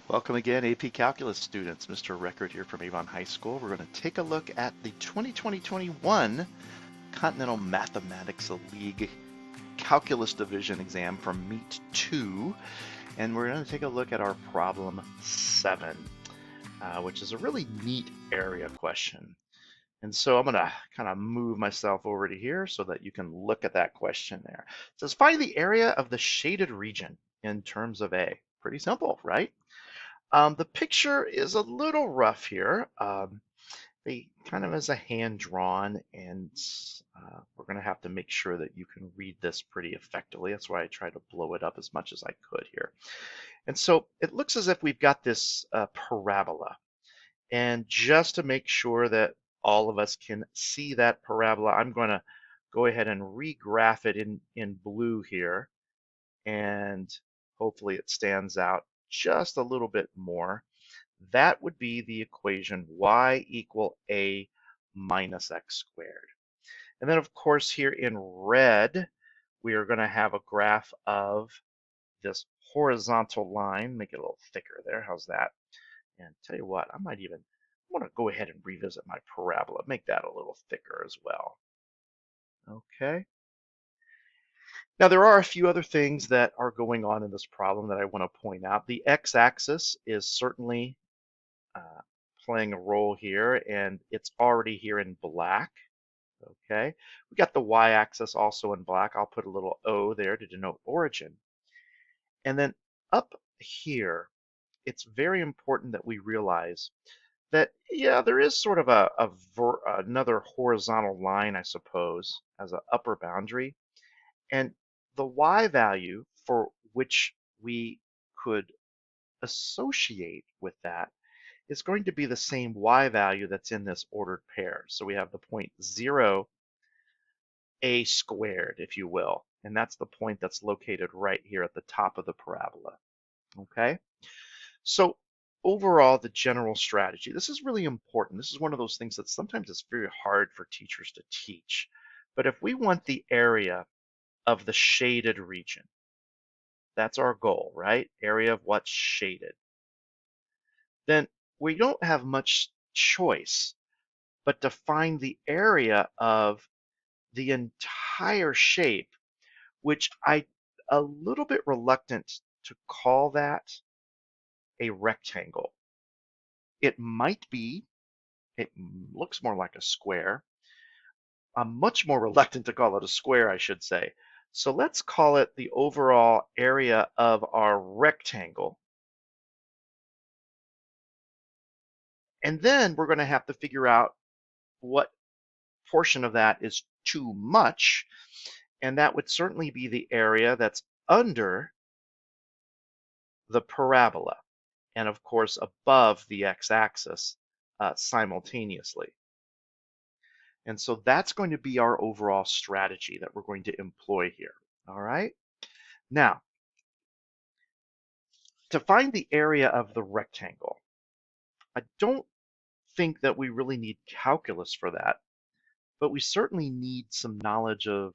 Welcome again, AP Calculus students. Mr. Record here from Avon High School. We're going to take a look at the 2020-21 Continental Mathematics League Calculus Division exam from Meet 2. And we're going to take a look at our problem 7, which is a really neat area question. And so I'm going to kind of move myself over to here so that you can look at that question there. It says, find the area of the shaded region in terms of A. Pretty simple, right? The picture is a little rough here. They kind of as a hand drawn, and we're going to have to make sure that you can read this pretty effectively. That's why I try to blow it up as much as I could here. And so it looks as if we've got this parabola. And just to make sure that all of us can see that parabola, I'm going to go ahead and regraph it in blue here. And hopefully it stands out just a little bit more. That would be the equation y equal a minus x squared. And then, of course, here in red, we are going to have a graph of this horizontal line. Make it a little thicker there. How's that? And tell you what, I want to go ahead and revisit my parabola. Make that a little thicker as well. Okay. Now, there are a few other things that are going on in this problem that I want to point out. The x-axis is certainly playing a role here, and it's already here in black. Okay, we got the y-axis also in black. I'll put a little O there to denote origin. And then up here, it's very important that we realize that, yeah, there is sort of another horizontal line, I suppose, as an upper boundary. And the y value for which we could associate with that is going to be the same y value that's in this ordered pair. So we have the point 0, a squared, if you will. And that's the point that's located right here at the top of the parabola. Okay? So overall, the general strategy, this is really important. This is one of those things that sometimes it's very hard for teachers to teach. But if we want the area of the shaded region, that's our goal, right? Area of what's shaded. Then we don't have much choice but to find the area of the entire shape, which I'm a little bit reluctant to call that a rectangle. It might be, it looks more like a square. I'm much more reluctant to call it a square, I should say. So let's call it the overall area of our rectangle. And then we're going to have to figure out what portion of that is too much. And that would certainly be the area that's under the parabola, and of course above the x-axis simultaneously. And so that's going to be our overall strategy that we're going to employ here. All right. Now, to find the area of the rectangle, I don't think that we really need calculus for that, but we certainly need some knowledge of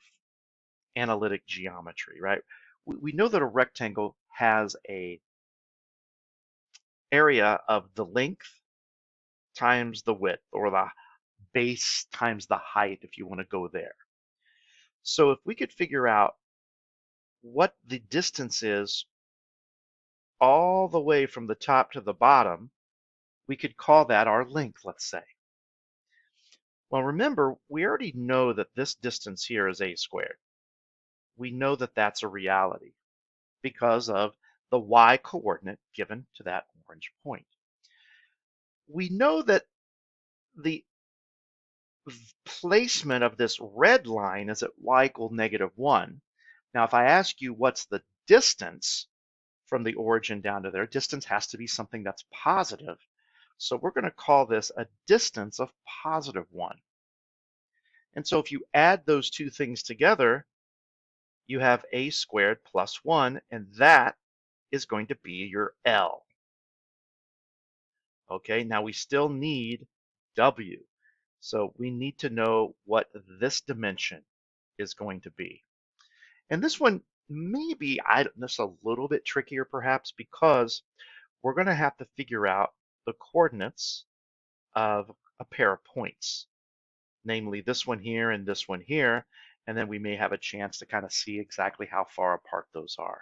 analytic geometry, right? We know that a rectangle has a area of the length times the width, or the base times the height, if you want to go there. So if we could figure out what the distance is all the way from the top to the bottom, we could call that our length, let's say. Well, remember, we already know that this distance here is a squared. We know that that's a reality because of the y coordinate given to that orange point. We know that the placement of this red line is at y equal -1. Now, if I ask you what's the distance from the origin down to there, distance has to be something that's positive. So we're going to call this a distance of +1. And so if you add those two things together, you have a squared plus 1, and that is going to be your L. Okay, now we still need W. So we need to know what this dimension is going to be. And this one may be just a little bit trickier perhaps because we're going to have to figure out the coordinates of a pair of points, namely this one here and this one here, and then we may have a chance to kind of see exactly how far apart those are.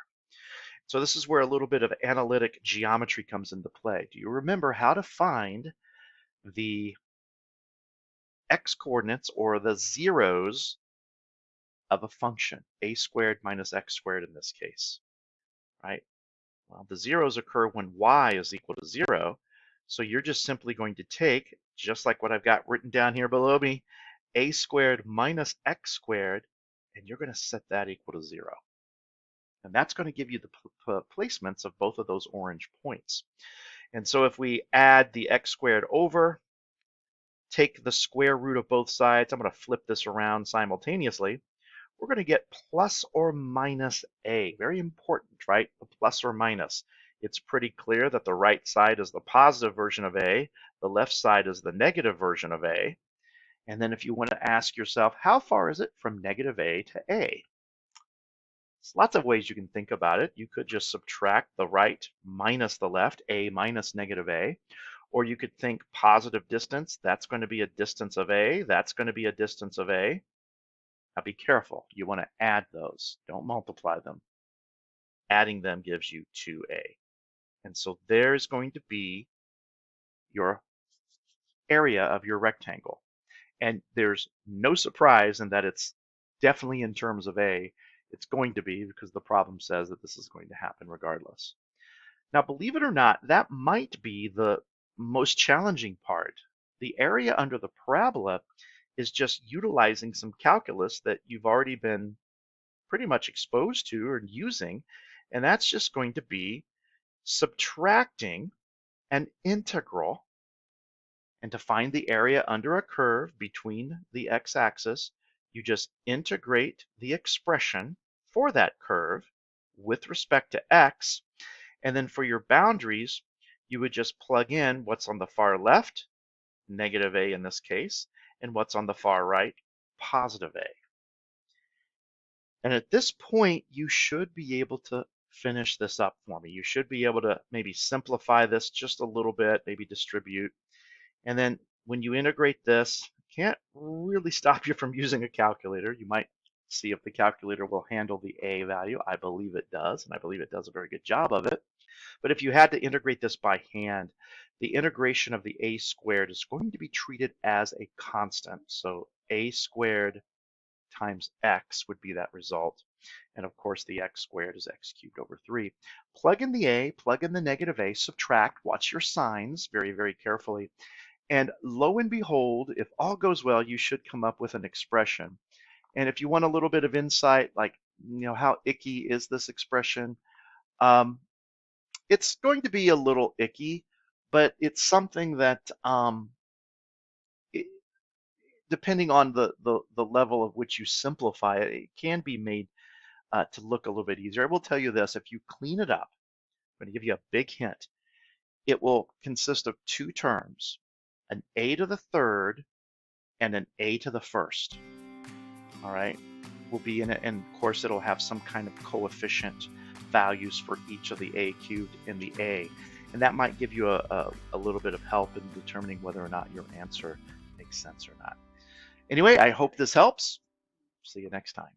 So this is where a little bit of analytic geometry comes into play. Do you remember how to find the x coordinates, or the zeros, of a function, a squared minus x squared in this case, right? Well, the zeros occur when y is equal to 0. So you're just simply going to take, just like what I've got written down here below me, a squared minus x squared, and you're going to set that equal to 0. And that's going to give you the placements of both of those orange points. And so if we add the x squared over, take the square root of both sides, I'm going to flip this around simultaneously, we're going to get plus or minus a. Very important, right? The plus or minus. It's pretty clear that the right side is the positive version of a, the left side is the negative version of a. And then if you want to ask yourself, how far is it from negative a to a? There's lots of ways you can think about it. You could just subtract the right minus the left, a minus negative a. Or you could think positive distance, that's going to be a distance of a, that's going to be a distance of a. Now be careful, you want to add those, don't multiply them. Adding them gives you 2a. And so there's going to be your area of your rectangle. And there's no surprise in that it's definitely in terms of a. It's going to be, because the problem says that this is going to happen regardless. Now, believe it or not, that might be the most challenging part. The area under the parabola is just utilizing some calculus that you've already been pretty much exposed to or using, and that's just going to be subtracting an integral. And to find the area under a curve between the x-axis, you just integrate the expression for that curve with respect to x, and then for your boundaries, you would just plug in what's on the far left, negative a in this case, and what's on the far right, positive a. And at this point, you should be able to finish this up for me. You should be able to maybe simplify this just a little bit, maybe distribute. And then when you integrate this, can't really stop you from using a calculator. You might see if the calculator will handle the a value. I believe it does, and I believe it does a very good job of it. But if you had to integrate this by hand, the integration of the a squared is going to be treated as a constant. So a squared times x would be that result. And of course, the x squared is x cubed over 3. Plug in the a, plug in the negative a, subtract, watch your signs very, very carefully. And lo and behold, if all goes well, you should come up with an expression. And if you want a little bit of insight, like, how icky is this expression? It's going to be a little icky, but it's something that, depending on the level of which you simplify it, it can be made to look a little bit easier. I will tell you this, if you clean it up, I'm going to give you a big hint. It will consist of two terms, an a to the third and an a to the first. All right, will be in it, and of course it'll have some kind of coefficient values for each of the a cubed and the a, and that might give you a little bit of help in determining whether or not your answer makes sense or not. Anyway, I hope this helps. See you next time.